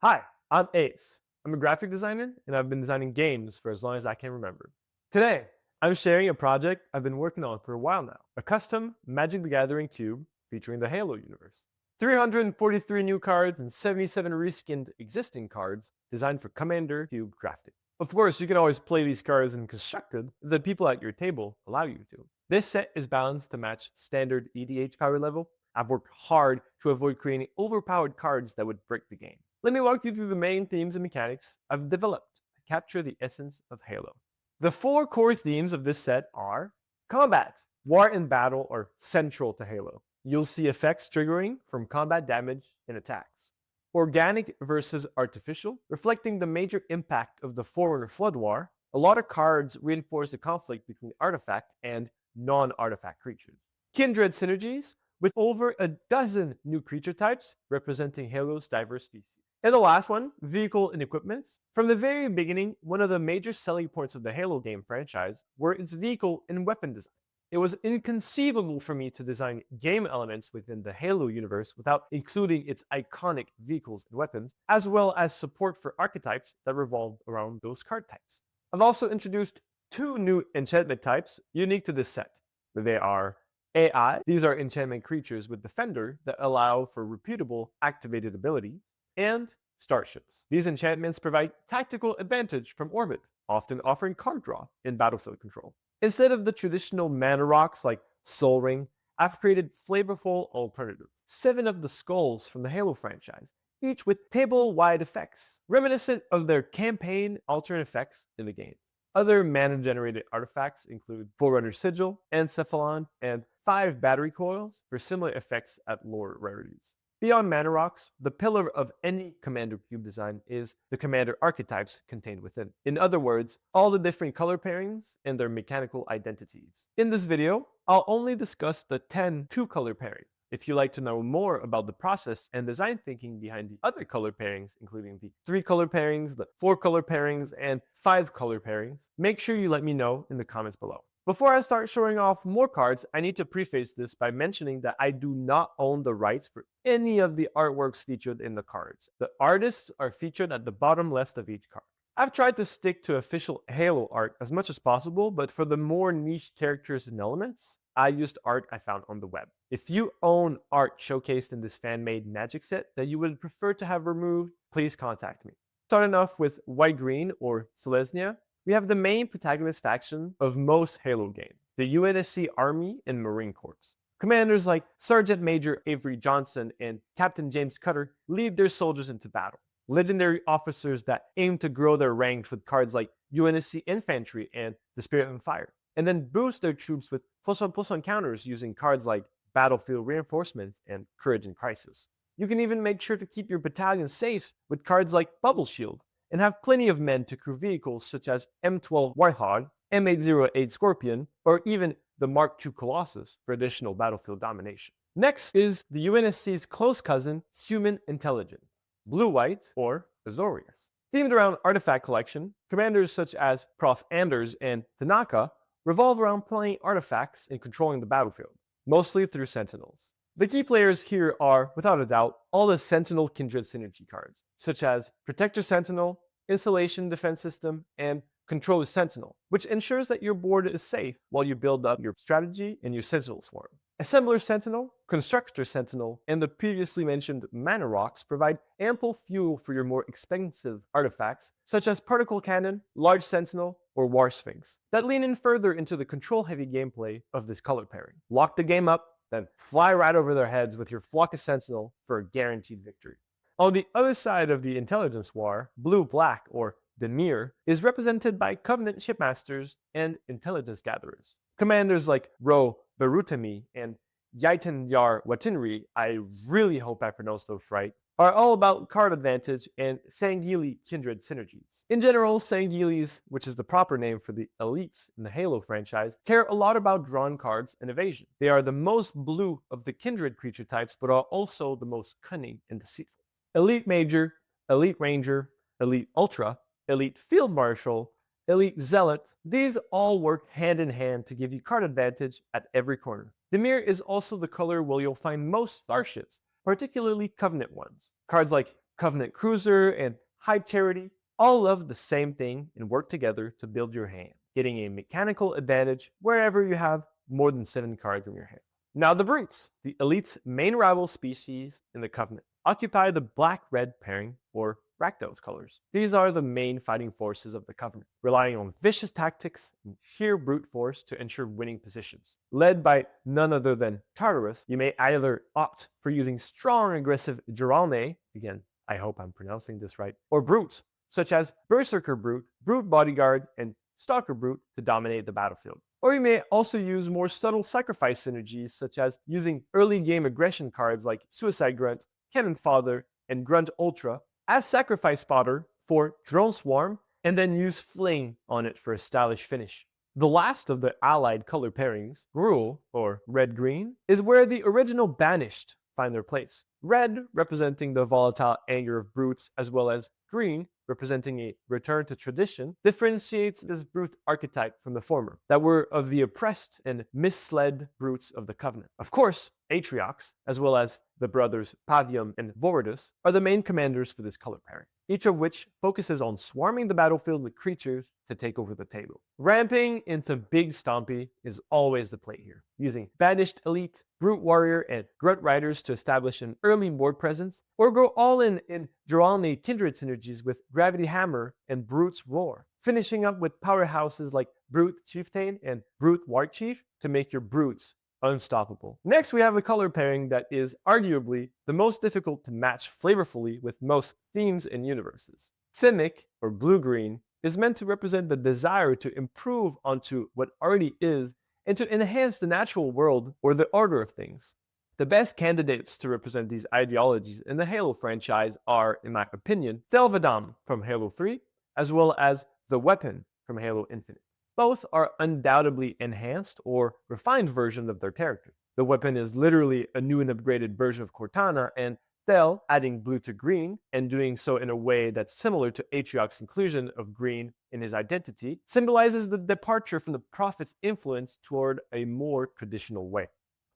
Hi, I'm Ace. I'm a graphic designer and I've been designing games for as long as I can remember. Today, I'm sharing a project I've been working on for a while now, a custom Magic the Gathering cube featuring the Halo universe. 343 new cards and 77 reskinned existing cards designed for Commander Cube crafting. Of course, you can always play these cards in Constructed if the people at your table allow you to. This set is balanced to match standard EDH power level. I've worked hard to avoid creating overpowered cards that would break the game. Let me walk you through the main themes and mechanics I've developed to capture the essence of Halo. The four core themes of this set are combat. War and battle are central to Halo. You'll see effects triggering from combat damage and attacks. Organic versus artificial, reflecting the major impact of the Forerunner Flood War. A lot of cards reinforce the conflict between artifact and non-artifact creatures. Kindred synergies, with over a dozen new creature types representing Halo's diverse species. And the last one, vehicle and equipments. From the very beginning, one of the major selling points of the Halo game franchise were its vehicle and weapon design. It was inconceivable for me to design game elements within the Halo universe without including its iconic vehicles and weapons, as well as support for archetypes that revolved around those card types. I've also introduced two new enchantment types unique to this set. They are AI, these are enchantment creatures with Defender that allow for reputable activated abilities, and starships. These enchantments provide tactical advantage from orbit, often offering card draw in battlefield control. Instead of the traditional mana rocks like Soul Ring, I've created flavorful alternatives. 7 of the skulls from the Halo franchise, each with table-wide effects, reminiscent of their campaign alternate effects in the game. Other mana-generated artifacts include Forerunner Sigil, Encephalon, and 5 battery coils for similar effects at lower rarities. Beyond mana rocks, the pillar of any Commander Cube design is the Commander archetypes contained within. In other words, all the different color pairings and their mechanical identities. In this video, I'll only discuss the 10 two-color pairings. If you'd like to know more about the process and design thinking behind the other color pairings, including the 3-color pairings, the 4-color pairings, and 5-color pairings, make sure you let me know in the comments below. Before I start showing off more cards, I need to preface this by mentioning that I do not own the rights for any of the artworks featured in the cards. The artists are featured at the bottom left of each card. I've tried to stick to official Halo art as much as possible, but for the more niche characters and elements, I used art I found on the web. If you own art showcased in this fan-made Magic set that you would prefer to have removed, please contact me. Starting off with White-Green or Selesnya, we have the main protagonist faction of most Halo games, the UNSC Army and Marine Corps. Commanders like Sergeant Major Avery Johnson and Captain James Cutter lead their soldiers into battle. Legendary officers that aim to grow their ranks with cards like UNSC Infantry and the Spirit on Fire, and then boost their troops with +1/+1 counters using cards like Battlefield Reinforcements and Courage in Crisis. You can even make sure to keep your battalion safe with cards like Bubble Shield, and have plenty of men to crew vehicles such as M12 Warthog, M808 Scorpion, or even the Mark II Colossus for additional battlefield domination. Next is the UNSC's close cousin, Human Intelligence, Blue-White, or Azorius. Themed around artifact collection, commanders such as Prof. Anders and Tanaka revolve around playing artifacts and controlling the battlefield, mostly through Sentinels. The key players here are, without a doubt, all the Sentinel Kindred synergy cards, such as Protector Sentinel, Installation Defense System, and Control Sentinel, which ensures that your board is safe while you build up your strategy and your Sentinel Swarm. Assembler Sentinel, Constructor Sentinel, and the previously mentioned Mana Rocks provide ample fuel for your more expensive artifacts, such as Particle Cannon, Large Sentinel, or War Sphinx, that lean in further into the control-heavy gameplay of this color pairing. Lock the game up, then fly right over their heads with your Flock of Sentinel for a guaranteed victory. On the other side of the intelligence war, Blue-Black, or Dimir, is represented by Covenant Shipmasters and Intelligence Gatherers. Commanders like Ro Berutami and Yaiten Yar Watinri, I really hope I pronounced those right, are all about card advantage and Sangheili kindred synergies. In general, Sangheilis, which is the proper name for the elites in the Halo franchise, care a lot about drawn cards and evasion. They are the most blue of the kindred creature types, but are also the most cunning and deceitful. Elite Major, Elite Ranger, Elite Ultra, Elite Field Marshal, Elite Zealot, these all work hand in hand to give you card advantage at every corner. Dimir is also the color where you'll find most starships, particularly Covenant ones. Cards like Covenant Cruiser, and High Charity all love the same thing and work together to build your hand, getting a mechanical advantage wherever you have more than 7 cards in your hand. Now the Brutes, the elite's main rival species in the Covenant, occupy the black-red pairing, or Rakdos colors. These are the main fighting forces of the Covenant, relying on vicious tactics and sheer brute force to ensure winning positions. Led by none other than Tartarus, you may either opt for using strong aggressive Giralne, again, I hope I'm pronouncing this right, or Brutes, such as Berserker Brute, Brute Bodyguard, and Stalker Brute to dominate the battlefield. Or you may also use more subtle sacrifice synergies, such as using early game aggression cards like Suicide Grunt, Cannon Father, and Grunt Ultra as sacrifice fodder for Drone Swarm, and then use Fling on it for a stylish finish. The last of the allied color pairings, Gruul, or red-green, is where the original Banished find their place. Red representing the volatile anger of brutes, as well as green representing a return to tradition, differentiates this brute archetype from the former, that were of the oppressed and misled brutes of the Covenant. Of course, Atriox, as well as the brothers Pavium and Voridus, are the main commanders for this color pairing, each of which focuses on swarming the battlefield with creatures to take over the table. Ramping into Big Stompy is always the play here, using Banished Elite, Brute Warrior, and Grunt Riders to establish an early board presence, or go all in Giralne Kindred synergies with Gravity Hammer and Brute's Roar, finishing up with powerhouses like Brute Chieftain and Brute War Chief to make your brutes unstoppable. Next, we have a color pairing that is arguably the most difficult to match flavorfully with most themes and universes. Simic, or blue-green, is meant to represent the desire to improve onto what already is and to enhance the natural world or the order of things. The best candidates to represent these ideologies in the Halo franchise are, in my opinion, Tel'Vadam from Halo 3, as well as the Weapon from Halo Infinite. Both are undoubtedly enhanced or refined versions of their character. The Weapon is literally a new and upgraded version of Cortana, and Tel adding blue to green, and doing so in a way that's similar to Atriox's inclusion of green in his identity, symbolizes the departure from the Prophet's influence toward a more traditional way.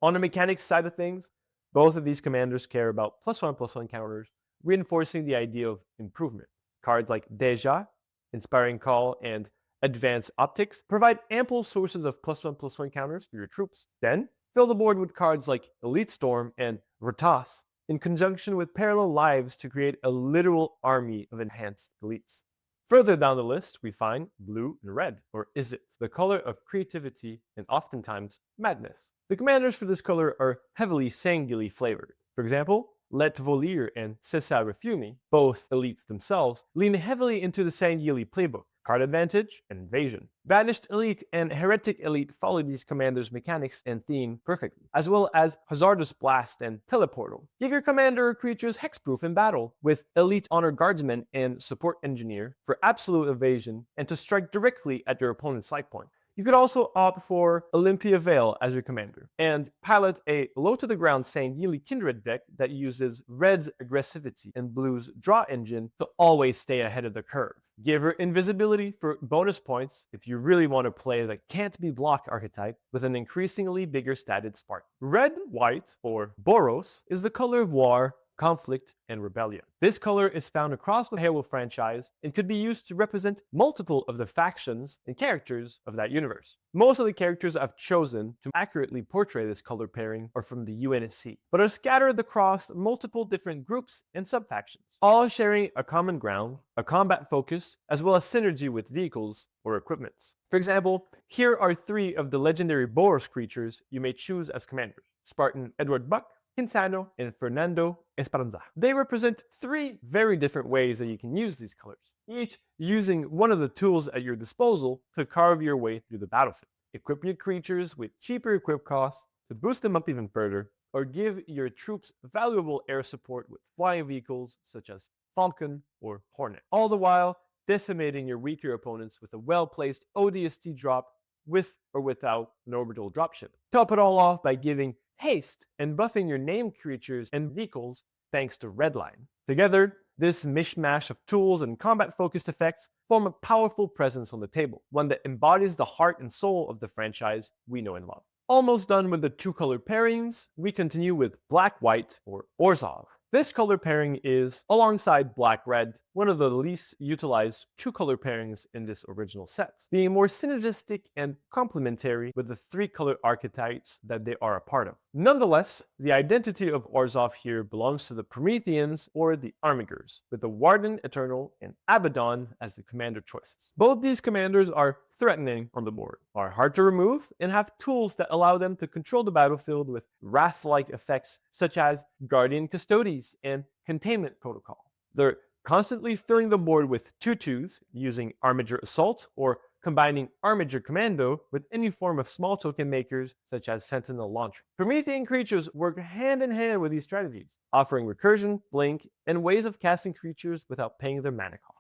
On the mechanics side of things, both of these commanders care about +1/+1 counters, reinforcing the idea of improvement. Cards like Deja, Inspiring Call, and Advanced Optics provide ample sources of +1/+1 counters for your troops. Then, fill the board with cards like Elite Storm and Ratas, in conjunction with Parallel Lives to create a literal army of enhanced elites. Further down the list, we find blue and red, or Izzet, the color of creativity and oftentimes madness. The commanders for this color are heavily Sangili flavored. For example, Let Volir and Cessa Refuni, both elites themselves, lean heavily into the Sangili playbook, card advantage and invasion. Banished Elite and Heretic Elite follow these commanders' mechanics and theme perfectly, as well as Hazardous Blast and Teleportal. Give your commander or creatures hexproof in battle, with Elite Honor Guardsman and Support Engineer for absolute evasion and to strike directly at your opponent's sight point. You could also opt for Olympia Veil as your commander, and pilot a low-to-the-ground Sangili Kindred deck that uses Red's aggressivity and Blue's draw engine to always stay ahead of the curve. Give her invisibility for bonus points if you really want to play the can't-be-blocked archetype with an increasingly bigger statted spark. Red-white, or Boros, is the color of war, conflict, and rebellion. This color is found across the Halo franchise and could be used to represent multiple of the factions and characters of that universe. Most of the characters I've chosen to accurately portray this color pairing are from the UNSC, but are scattered across multiple different groups and sub-factions, all sharing a common ground, a combat focus, as well as synergy with vehicles or equipments. For example, here are 3 of the legendary Boros creatures you may choose as commanders: Spartan Edward Buck, Insano, and Fernando Esperanza. They represent 3 very different ways that you can use these colors, each using one of the tools at your disposal to carve your way through the battlefield. Equip your creatures with cheaper equip costs to boost them up even further, or give your troops valuable air support with flying vehicles such as Falcon or Hornet, all the while decimating your weaker opponents with a well-placed ODST drop with or without an orbital dropship. Top it all off by giving haste and buffing your named creatures and vehicles thanks to Redline. Together, this mishmash of tools and combat-focused effects form a powerful presence on the table, one that embodies the heart and soul of the franchise we know and love. Almost done with the 2-color pairings, we continue with black-white, or Orzhov. This color pairing is, alongside black-red, one of the least utilized two color pairings in this original set, being more synergistic and complementary with the three color archetypes that they are a part of. Nonetheless, the identity of Orzhov here belongs to the Prometheans or the Armigers, with the Warden Eternal and Abaddon as the commander choices. Both these commanders are threatening on the board, are hard to remove, and have tools that allow them to control the battlefield with wrath-like effects such as Guardian Custodes and Containment Protocol. They're constantly filling the board with 2/2s using Armiger Assault or combining Armiger Commando with any form of small token makers such as Sentinel Launcher. Promethean creatures work hand in hand with these strategies, offering recursion, blink, and ways of casting creatures without paying their mana cost.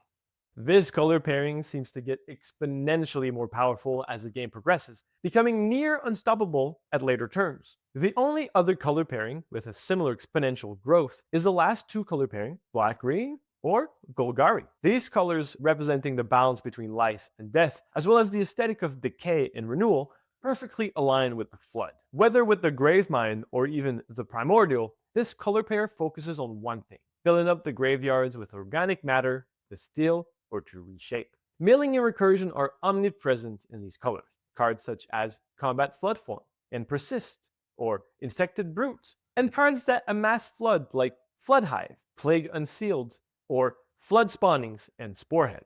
This color pairing seems to get exponentially more powerful as the game progresses, becoming near unstoppable at later turns. The only other color pairing with a similar exponential growth is the last two color pairing, black-green or Golgari. These colors representing the balance between life and death, as well as the aesthetic of decay and renewal, perfectly align with the Flood. Whether with the Gravemind or even the Primordial, this color pair focuses on one thing: filling up the graveyards with organic matter to steal or to reshape. Milling and recursion are omnipresent in these colors. Cards such as Combat Floodform and Persist, or Infected Brute, and cards that amass flood like Floodhive, Plague Unsealed, or Flood Spawnings and Sporehead.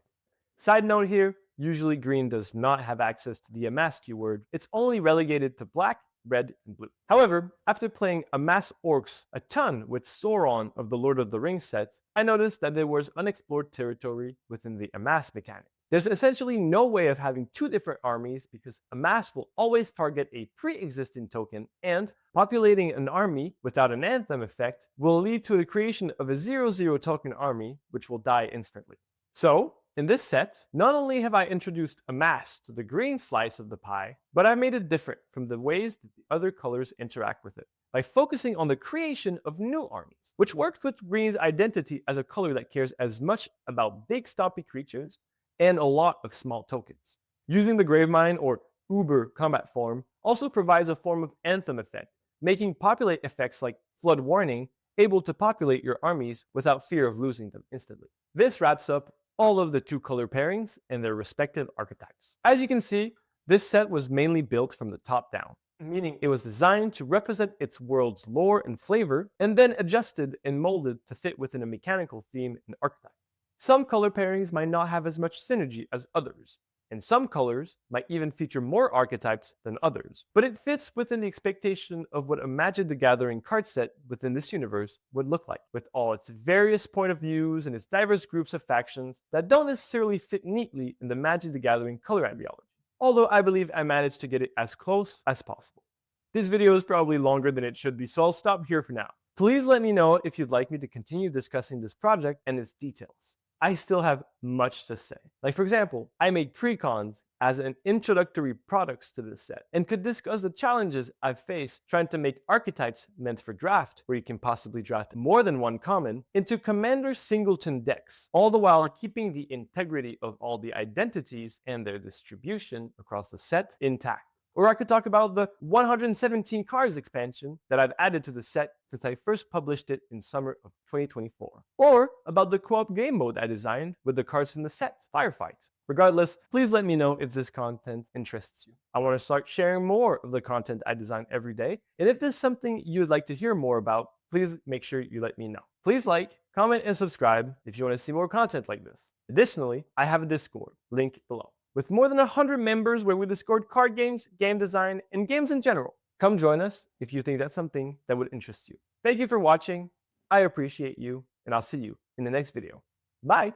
Side note here, usually green does not have access to the amass keyword. It's only relegated to black, red, and blue. However, after playing Amass Orcs a ton with Sauron of the Lord of the Rings set, I noticed that there was unexplored territory within the Amass mechanic. There's essentially no way of having two different armies because Amass will always target a pre-existing token, and populating an army without an Anthem effect will lead to the creation of a 0/0 token army, which will die instantly. So, in this set, not only have I introduced Amass to the green slice of the pie, but I've made it different from the ways that the other colors interact with it, by focusing on the creation of new armies, which works with green's identity as a color that cares as much about big stompy creatures and a lot of small tokens. Using the Gravemind or Uber combat form also provides a form of Anthem effect, making populate effects like Flood Warning able to populate your armies without fear of losing them instantly. This wraps up all of the two color pairings and their respective archetypes. As you can see, this set was mainly built from the top down, meaning it was designed to represent its world's lore and flavor, and then adjusted and molded to fit within a mechanical theme and archetype. Some color pairings might not have as much synergy as others, and some colors might even feature more archetypes than others, but it fits within the expectation of what a Magic the Gathering card set within this universe would look like, with all its various point of views and its diverse groups of factions that don't necessarily fit neatly in the Magic the Gathering color ideology, although I believe I managed to get it as close as possible. This video is probably longer than it should be, so I'll stop here for now. Please let me know if you'd like me to continue discussing this project and its details. I still have much to say. Like, for example, I made precons as an introductory products to this set and could discuss the challenges I've faced trying to make archetypes meant for draft, where you can possibly draft more than one common, into commander singleton decks, all the while keeping the integrity of all the identities and their distribution across the set intact. Or I could talk about the 117 cards expansion that I've added to the set since I first published it in summer of 2024. Or about the co-op game mode I designed with the cards from the set, Firefight. Regardless, please let me know if this content interests you. I want to start sharing more of the content I design every day, and if there's something you would like to hear more about, please make sure you let me know. Please like, comment, and subscribe if you want to see more content like this. Additionally, I have a Discord, link below, with more than 100 members where we discuss card games, game design, and games in general. Come join us if you think that's something that would interest you. Thank you for watching. I appreciate you, and I'll see you in the next video. Bye!